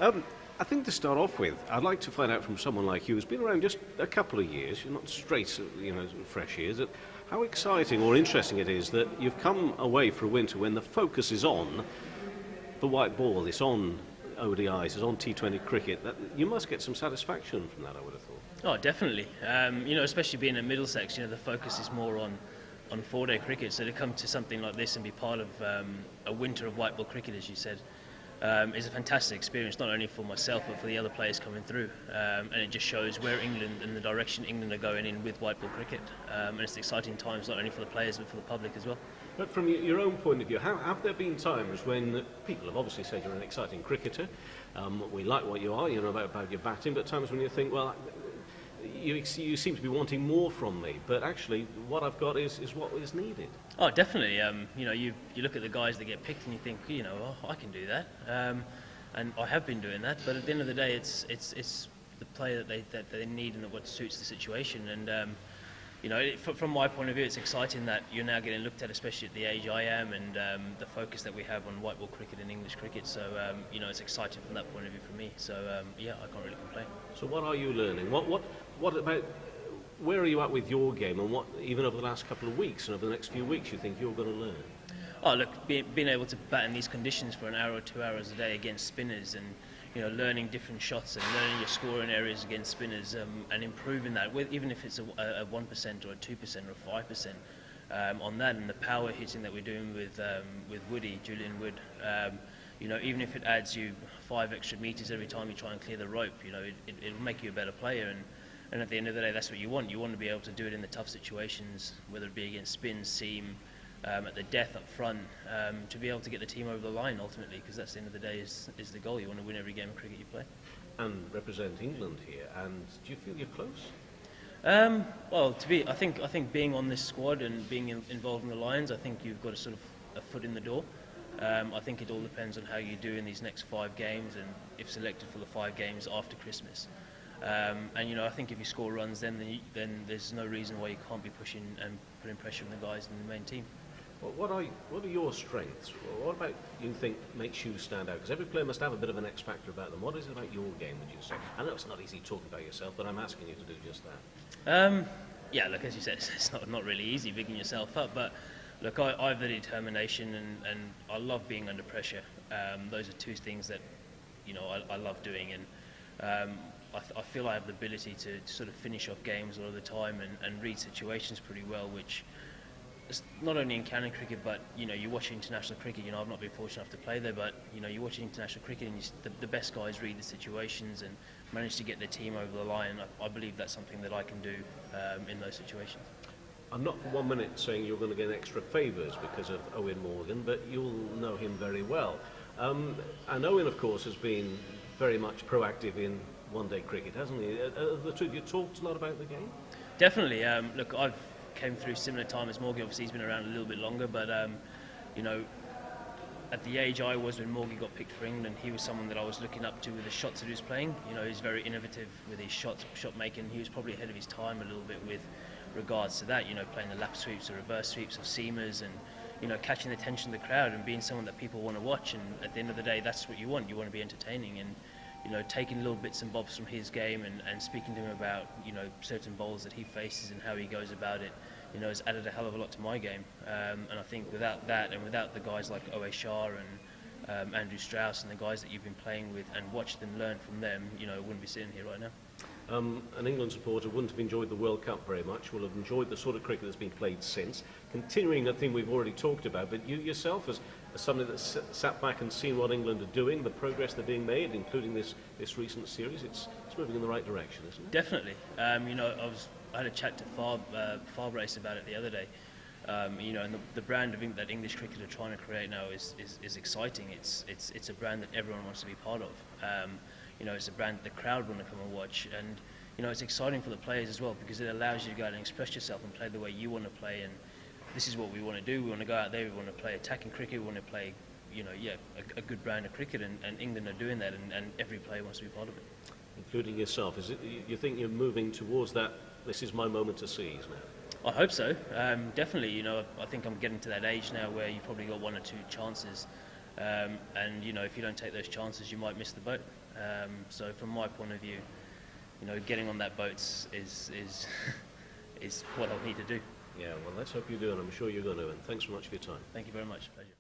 I think to start off with, I'd like to find out from someone like you who's been around just a couple of years, you're not straight, fresh years, that how exciting or interesting it is that you've come away for a winter when the focus is on the white ball, it's on ODIs, it's on T20 cricket. You must get some satisfaction from that, I would have thought. Oh, definitely. Especially being at Middlesex, the focus is more on four-day cricket. So to come to something like this and be part of a winter of white ball cricket, as you said, is a fantastic experience, not only for myself but for the other players coming through. And it just shows where England and the direction England are going in with white ball cricket. And it's exciting times not only for the players but for the public as well. But from your own point of view, have there been times when people have obviously said you're an exciting cricketer, we like what you are, about your batting, but times when you think, well, you seem to be wanting more from me, but actually what I've got is what is needed. Oh, definitely. You look at the guys that get picked and you think, I can do that, and I have been doing that. But at the end of the day, it's the player that they need and what suits the situation. And from my point of view, it's exciting that you're now getting looked at, especially at the age I am, and the focus that we have on white ball cricket and English cricket. So it's exciting from that point of view for me. So I can't really complain. So what are you learning? What about? Where are you at with your game, and what even over the last couple of weeks and over the next few weeks you think you're going to learn? Oh, look, being able to bat in these conditions for an hour or 2 hours a day against spinners, and learning different shots and learning your scoring areas against spinners, and improving that, even if it's a 1% or a 2% or a 5% on that, and the power hitting that we're doing with Woody, Julian Wood. Even if it adds you 5 extra metres every time you try and clear the rope, it'll make you a better player. And at the end of the day, that's what you want. You want to be able to do it in the tough situations, whether it be against spin, seam, at the death up front, to be able to get the team over the line ultimately, because that's the end of the day is the goal. You want to win every game of cricket you play. And represent England here. And do you feel you're close? I think being on this squad and being involved in the Lions, I think you've got a sort of a foot in the door. I think it all depends on how you do in these next 5 games, and if selected for the 5 games after Christmas. I think if you score runs, then there's no reason why you can't be pushing and putting pressure on the guys in the main team. Well, what are your strengths? What about you think makes you stand out? Because every player must have a bit of an X factor about them. What is it about your game, would you say? I know it's not easy talking about yourself, but I'm asking you to do just that. Look, as you said, it's not really easy bigging yourself up, but look, I have the determination and I love being under pressure. Those are 2 things that I love doing, and I feel I have the ability to sort of finish off games a lot of the time and read situations pretty well, which is not only in county cricket, but you watch international cricket. I've not been fortunate enough to play there, but you watch international cricket and the best guys read the situations and manage to get their team over the line. I believe that's something that I can do in those situations. I'm not for 1 minute saying you're going to get extra favours because of Eoin Morgan, but you'll know him very well. And Eoin, of course, has been very much proactive in one-day cricket, hasn't he? The two of you talked a lot about the game? Definitely. Look, I've came through similar time as Morgan. Obviously, he's been around a little bit longer, but at the age I was when Morgan got picked for England, he was someone that I was looking up to with the shots that he was playing. He's very innovative with his shot making. He was probably ahead of his time a little bit with regards to that. Playing the lap sweeps, the reverse sweeps of seamers, and catching the attention of the crowd and being someone that people want to watch. And at the end of the day, that's what you want. You want to be entertaining, and taking little bits and bobs from his game and speaking to him about certain bowls that he faces and how he goes about it, has added a hell of a lot to my game. And I think without that, and without the guys like Owe Shah and Andrew Strauss and the guys that you've been playing with and watched and learned from them, I wouldn't be sitting here right now. An England supporter wouldn't have enjoyed the World Cup very much, will have enjoyed the sort of cricket that's been played since. Continuing the thing we've already talked about, but you yourself, as somebody that's sat back and seen what England are doing, the progress they're being made, including this recent series, it's moving in the right direction, isn't it? Definitely. I had a chat to Farb Race about it the other day. And the brand of that English cricket are trying to create now is exciting. It's a brand that everyone wants to be part of. It's a brand that the crowd want to come and watch, and it's exciting for the players as well, because it allows you to go out and express yourself and play the way you want to play. And this is what we want to do. We want to go out there. We want to play attacking cricket. We want to play, a good brand of cricket, and England are doing that, and every player wants to be part of it, including yourself. Is it? You think you're moving towards that? This is my moment to seize now. I hope so. Definitely. I think I'm getting to that age now where you've probably got 1 or 2 chances and you know, if you don't take those chances, you might miss the boat. So from my point of view, you know, getting on that boat is is what I'll need to do. Yeah, well, let's hope you do, and I'm sure you're going to. And thanks so much for your time. Thank you very much. Pleasure.